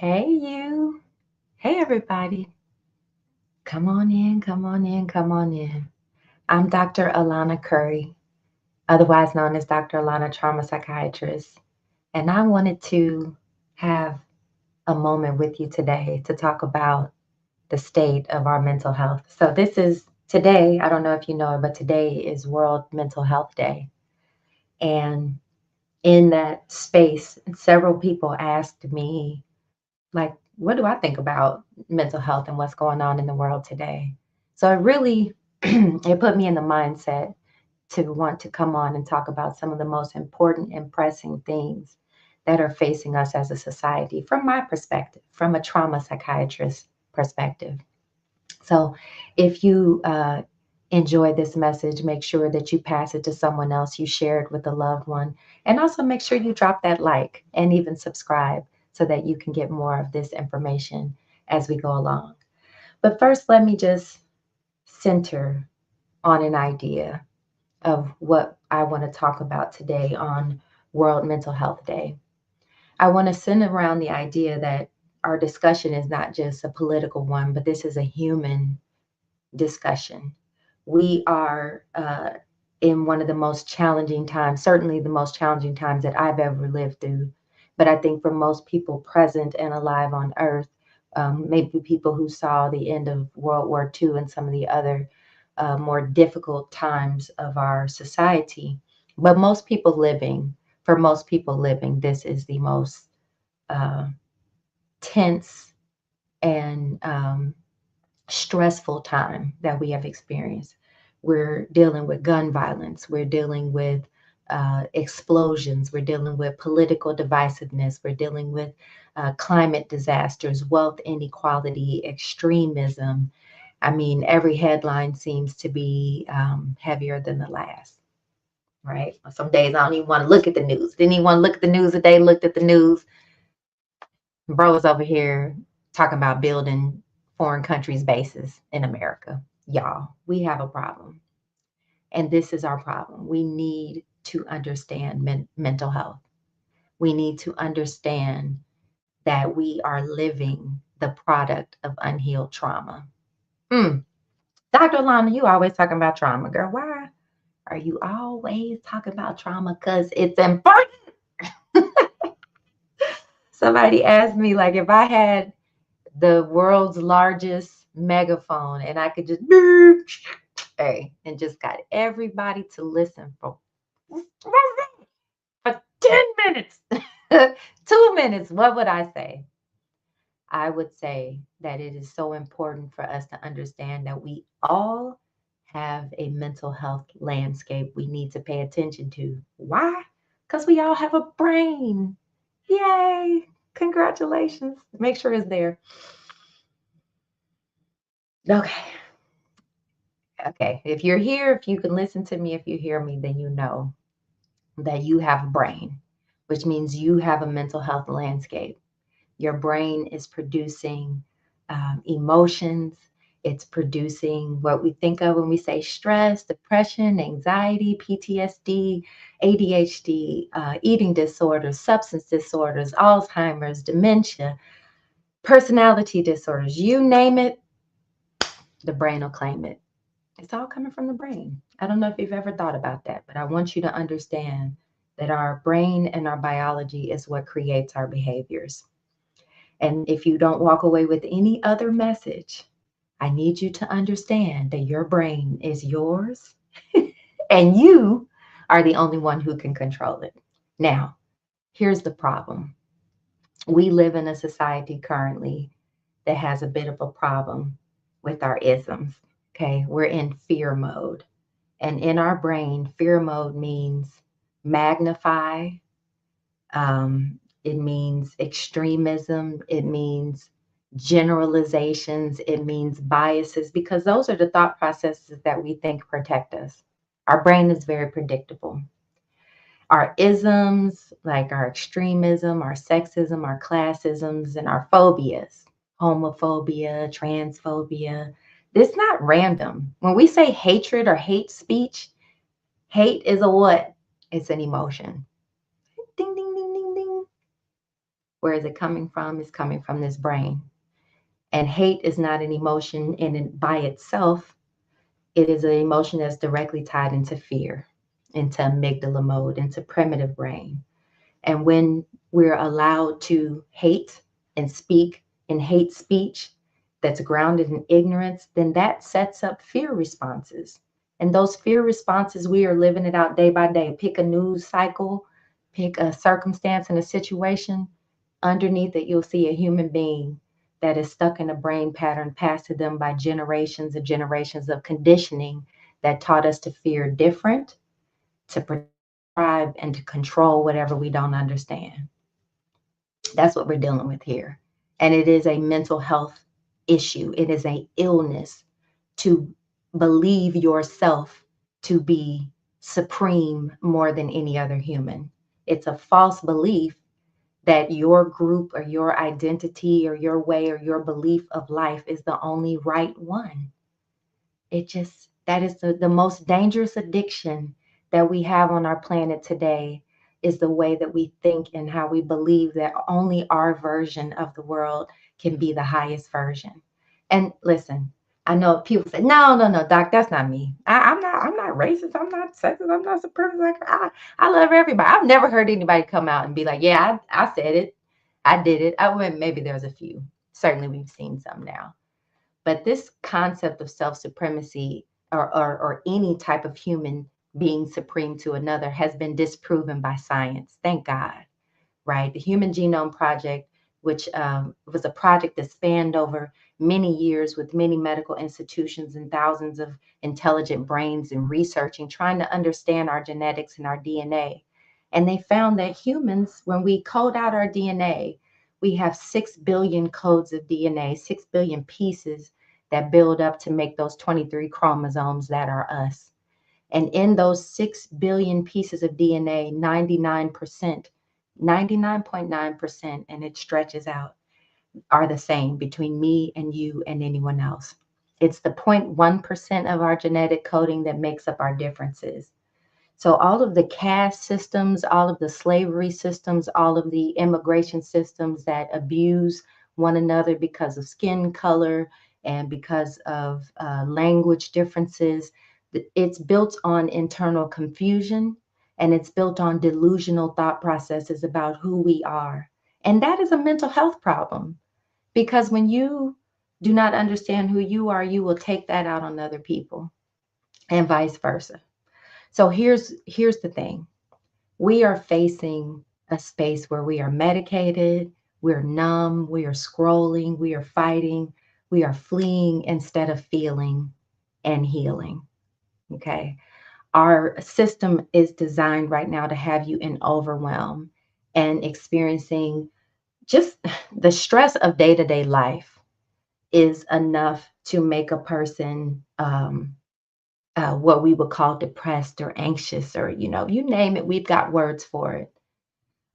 Hey, you. Hey, everybody. Come on in, come on in, come on in. I'm Dr. Alauna Curry, otherwise known as Dr. Alauna Trauma Psychiatrist, and I wanted to have a moment with you today to talk about the state of our mental health. So, this is today, I don't know if you know it, but today is World Mental Health Day. And in that space, several people asked me, like, what do I think about mental health and what's going on in the world today? So it really it put me in the mindset to want to come on and talk about some of the most important and pressing things that are facing us as a society from my perspective, from a trauma psychiatrist perspective. So if you enjoy this message, make sure that you pass it to someone else, you share it with a loved one, and also make sure you drop that like and even subscribe so that you can get more of this information as we go along. But first, let me just center on an idea of what I want to talk about today on World Mental Health Day. I want to center around the idea that our discussion is not just a political one, but this is a human discussion. We are in one of the most challenging times, certainly the most challenging times that I've ever lived through. But I think for most people present and alive on Earth, maybe people who saw the end of World War II and some of the other more difficult times of our society. But for most people living, this is the most uh, tense and stressful time that we have experienced. We're dealing with gun violence, we're dealing with explosions, we're dealing with political divisiveness, we're dealing with climate disasters, wealth inequality, extremism. I mean, every headline seems to be heavier than the last, right? Some days I don't even want to look at the news. Didn't even want to look at the news a day, looked at the news. Bro's over here talking about building foreign countries' bases in America. Y'all, we have a problem. And this is our problem. We need to understand mental health. We need to understand that we are living the product of unhealed trauma. Mm. Dr. Lana, you always talking about trauma, girl. Why are you always talking about trauma? Because it's important. Somebody asked me, like, if I had the world's largest megaphone and I could just hey, and just got everybody to listen for 10 minutes, 2 minutes, what would I say? I would say that it is so important for us to understand that we all have a mental health landscape we need to pay attention to. Why? Because we all have a brain. Yay! Congratulations. Make sure it's there. Okay. Okay. If you're here, if you can listen to me, if you hear me, then you know that you have a brain, which means you have a mental health landscape. Your brain is producing emotions. It's producing what we think of when we say stress, depression, anxiety, PTSD, ADHD, eating disorders, substance disorders, Alzheimer's, dementia, personality disorders. You name it, the brain will claim it. It's all coming from the brain. I don't know if you've ever thought about that, but I want you to understand that our brain and our biology is what creates our behaviors. And if you don't walk away with any other message, I need you to understand that your brain is yours and you are the only one who can control it. Now, here's the problem. We live in a society currently that has a bit of a problem with our isms. Okay, we're in fear mode. And in our brain, fear mode means magnify, it means extremism, it means generalizations, it means biases, because those are the thought processes that we think protect us. Our brain is very predictable. Our isms, like our extremism, our sexism, our classisms, and our phobias, homophobia, transphobia, it's not random. When we say hatred or hate speech, hate is a what? It's an emotion. Ding, ding, ding, ding, ding. Where is it coming from? It's coming from this brain. And hate is not an emotion by itself. It is an emotion that's directly tied into fear, into amygdala mode, into primitive brain. And when we're allowed to hate and speak in hate speech that's grounded in ignorance, then that sets up fear responses. And those fear responses, we are living it out day by day. Pick a news cycle, pick a circumstance and a situation. Underneath it, you'll see a human being that is stuck in a brain pattern passed to them by generations and generations of conditioning that taught us to fear different, to prescribe, and to control whatever we don't understand. That's what we're dealing with here. And it is a mental health issue. It is an illness to believe yourself to be supreme more than any other human. It's a false belief that your group or your identity or your way or your belief of life is the only right one. That is the most dangerous addiction that we have on our planet today, is the way that we think and how we believe that only our version of the world can be the highest version. And listen, I know people say, no, no, no, doc, that's not me. I'm not racist. I'm not sexist. I'm not supremacist. Like, I love everybody. I've never heard anybody come out and be like, yeah, I said it. I did it. Maybe there's a few. Certainly we've seen some now. But this concept of self supremacy, or any type of human being supreme to another, has been disproven by science. Thank God, right? The Human Genome Project, which was a project that spanned over many years with many medical institutions and thousands of intelligent brains and researching, trying to understand our genetics and our DNA. And they found that humans, when we code out our DNA, we have 6 billion codes of DNA, 6 billion pieces that build up to make those 23 chromosomes that are us. And in those 6 billion pieces of DNA, 99.9%, and it stretches out, are the same between me and you and anyone else. It's the 0.1% of our genetic coding that makes up our differences. So all of the caste systems, all of the slavery systems, all of the immigration systems that abuse one another because of skin color and because of language differences, it's built on internal confusion, and it's built on delusional thought processes about who we are. And that is a mental health problem, because when you do not understand who you are, you will take that out on other people, and vice versa. So here's the thing. We are facing a space where we are medicated, we're numb, we are scrolling, we are fighting, we are fleeing instead of feeling and healing. Okay. Our system is designed right now to have you in overwhelm and experiencing just the stress of day-to-day life is enough to make a person what we would call depressed or anxious, or you name it, we've got words for it.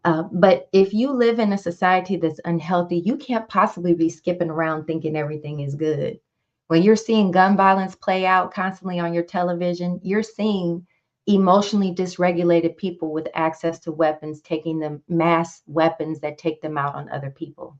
But if you live in a society that's unhealthy, you can't possibly be skipping around thinking everything is good. When you're seeing gun violence play out constantly on your television, you're seeing emotionally dysregulated people with access to weapons, taking the mass weapons that take them out on other people.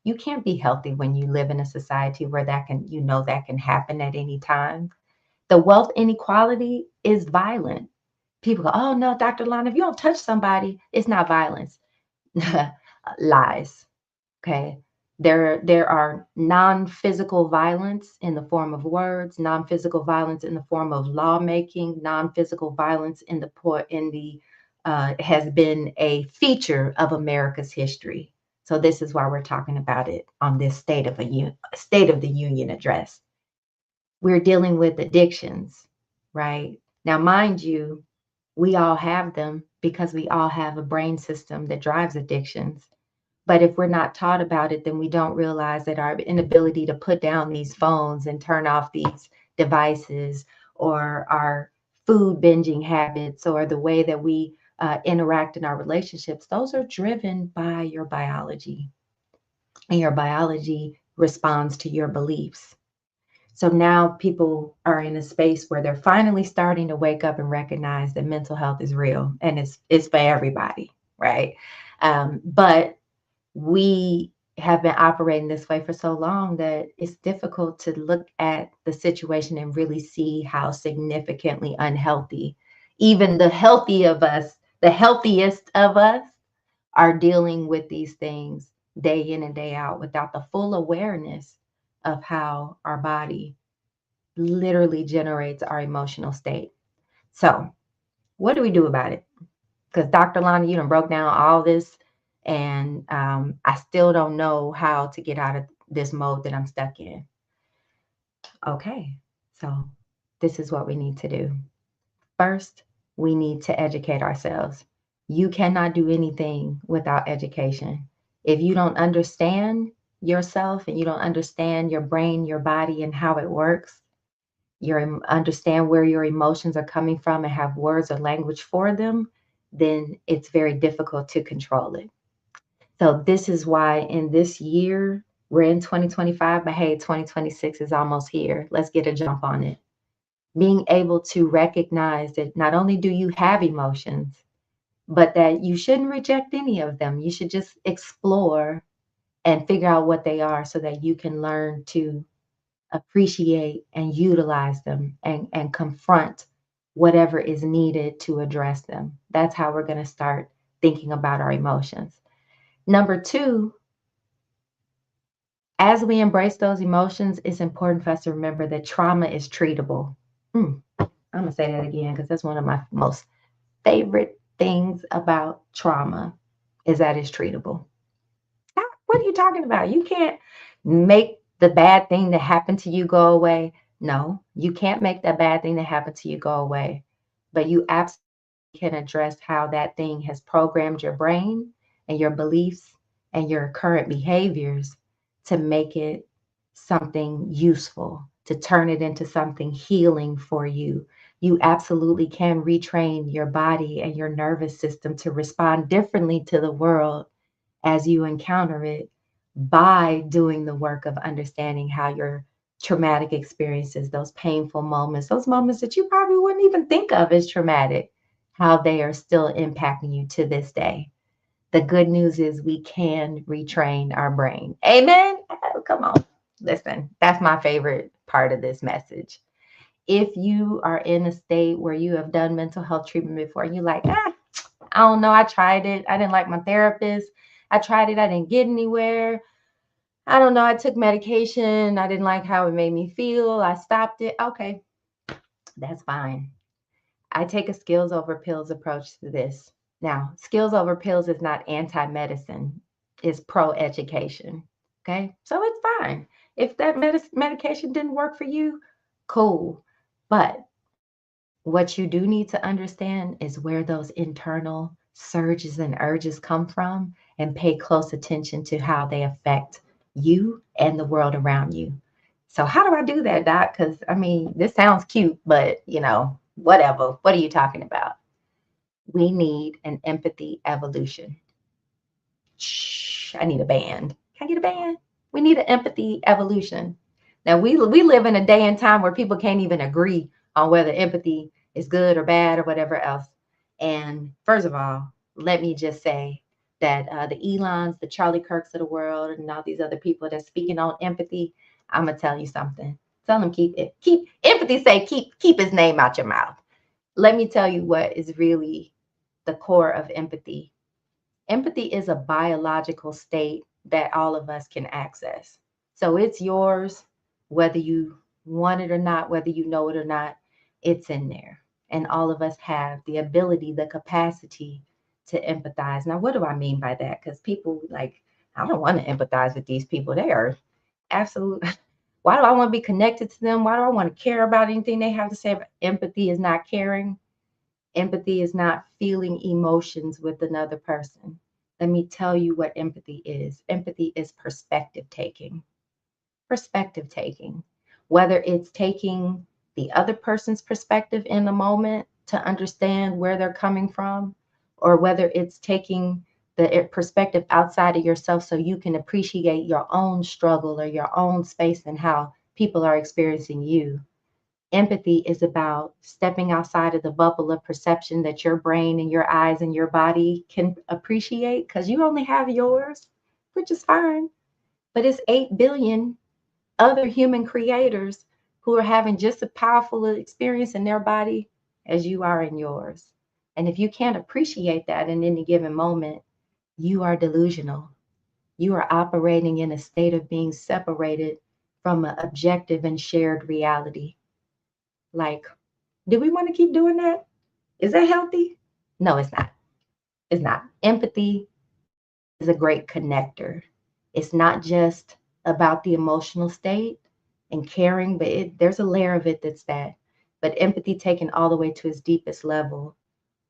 You can't be healthy when you live in a society where that can happen at any time. The wealth inequality is violent. People go, oh no, Dr. Lana, if you don't touch somebody, it's not violence. Lies. Okay. There are non-physical violence in the form of words, non-physical violence in the form of lawmaking, non-physical violence has been a feature of America's history. So this is why we're talking about it on this State of the Union address. We're dealing with addictions, right? Now, mind you, we all have them because we all have a brain system that drives addictions. But if we're not taught about it, then we don't realize that our inability to put down these phones and turn off these devices, or our food binging habits, or the way that we interact in our relationships, those are driven by your biology. And your biology responds to your beliefs. So now people are in a space where they're finally starting to wake up and recognize that mental health is real, and it's for everybody, right? But we have been operating this way for so long that it's difficult to look at the situation and really see how significantly unhealthy even the healthiest of us, are dealing with these things day in and day out without the full awareness of how our body literally generates our emotional state. So, what do we do about it? Because Dr. Lonnie, you done broke down all this, and I still don't know how to get out of this mode that I'm stuck in. Okay, so this is what we need to do. First, we need to educate ourselves. You cannot do anything without education. If you don't understand yourself and you don't understand your brain, your body, and how it works, you understand where your emotions are coming from and have words or language for them, then it's very difficult to control it. So this is why in this year, we're in 2025, but hey, 2026 is almost here. Let's get a jump on it. Being able to recognize that not only do you have emotions, but that you shouldn't reject any of them. You should just explore and figure out what they are so that you can learn to appreciate and utilize them and confront whatever is needed to address them. That's how we're going to start thinking about our emotions. Number two, as we embrace those emotions, it's important for us to remember that trauma is treatable. I'm going to say that again because that's one of my most favorite things about trauma is that it's treatable. What are you talking about? You can't make the bad thing that happened to you go away. No, you can't make that bad thing that happened to you go away. But you absolutely can address how that thing has programmed your brain and your beliefs and your current behaviors to make it something useful, to turn it into something healing for you. You absolutely can retrain your body and your nervous system to respond differently to the world as you encounter it by doing the work of understanding how your traumatic experiences, those painful moments, those moments that you probably wouldn't even think of as traumatic, how they are still impacting you to this day. The good news is we can retrain our brain. Amen. Oh, come on. Listen, that's my favorite part of this message. If you are in a state where you have done mental health treatment before and you're like, I don't know, I tried it. I didn't like my therapist. I tried it. I didn't get anywhere. I don't know. I took medication. I didn't like how it made me feel. I stopped it. Okay, that's fine. I take a skills over pills approach to this. Now, skills over pills is not anti-medicine, it's pro-education. Okay, so it's fine. If that medication didn't work for you, cool. But what you do need to understand is where those internal surges and urges come from and pay close attention to how they affect you and the world around you. So, how do I do that, Doc? Because I mean, this sounds cute, but whatever. What are you talking about? We need an empathy evolution. Shh, I need a band. Can I get a band? We need an empathy evolution. Now we live in a day and time where people can't even agree on whether empathy is good or bad or whatever else. And first of all, let me just say that the Elons, the Charlie Kirks of the world, and all these other people that's speaking on empathy, I'm gonna tell you something. Tell them keep empathy. Say keep his name out your mouth. Let me tell you what is really the core of empathy. Empathy is a biological state that all of us can access. So it's yours, whether you want it or not, whether you know it or not, it's in there. And all of us have the ability, the capacity to empathize. Now, what do I mean by that? Because people like, I don't want to empathize with these people. They are absolute. Why do I want to be connected to them? Why do I want to care about anything they have to say? Empathy is not caring. Empathy is not feeling emotions with another person. Let me tell you what empathy is. Empathy is perspective taking. Perspective taking. Whether it's taking the other person's perspective in the moment to understand where they're coming from, or whether it's taking the perspective outside of yourself so you can appreciate your own struggle or your own space and how people are experiencing you. Empathy is about stepping outside of the bubble of perception that your brain and your eyes and your body can appreciate because you only have yours. which is fine. But it's 8 billion other human creators who are having just as powerful experience in their body as you are in yours. And if you can't appreciate that in any given moment, you are delusional. You are operating in a state of being separated from an objective and shared reality. Like, do we want to keep doing that? Is that healthy? No, it's not. It's not. Empathy is a great connector. It's not just about the emotional state and caring, but there's a layer of it that's that. But empathy taken all the way to its deepest level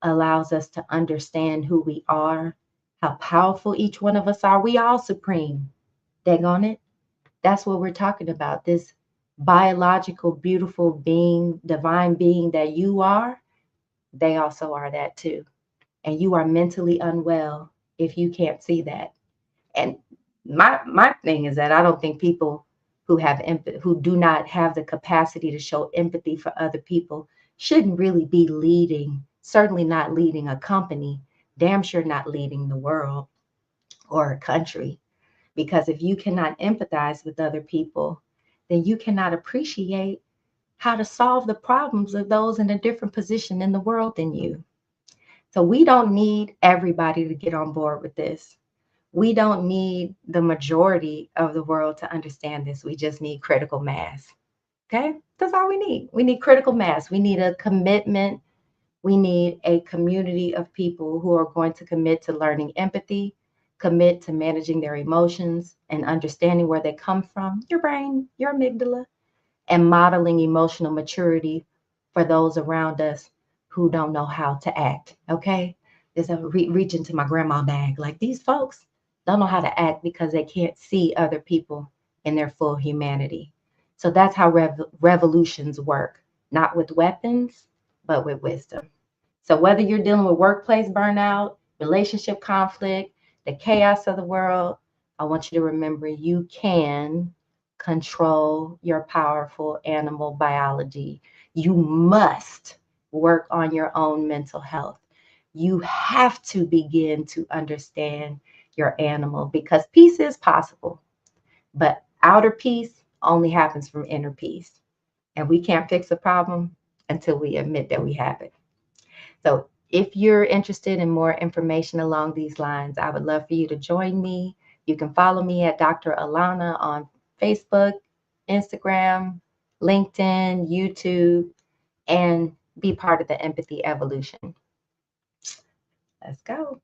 allows us to understand who we are, how powerful each one of us are. We all supreme. Daggone it. That's what we're talking about. This biological, beautiful being, divine being that you are, they also are that too. And you are mentally unwell if you can't see that. And my thing is that I don't think people who have empathy, who do not have the capacity to show empathy for other people, shouldn't really be leading. Certainly not leading a company. Damn sure not leading the world or a country. Because if you cannot empathize with other people, then you cannot appreciate how to solve the problems of those in a different position in the world than you. So we don't need everybody to get on board with this. We don't need the majority of the world to understand this. We just need critical mass. Okay? That's all we need. We need critical mass. We need a commitment. We need a community of people who are going to commit to learning empathy, commit to managing their emotions and understanding where they come from, your brain, your amygdala, and modeling emotional maturity for those around us who don't know how to act. Okay? There's a reach into my grandma bag. Like these folks don't know how to act because they can't see other people in their full humanity. So that's how revolutions work, not with weapons, but with wisdom. So whether you're dealing with workplace burnout, relationship conflict, the chaos of the world, I want you to remember you can control your powerful animal biology. You must work on your own mental health. You have to begin to understand your animal because peace is possible, but outer peace only happens from inner peace. And we can't fix a problem until we admit that we have it. So if you're interested in more information along these lines, I would love for you to join me. You can follow me at Dr. Alauna on Facebook, Instagram, LinkedIn, YouTube, and be part of the empathy evolution. Let's go.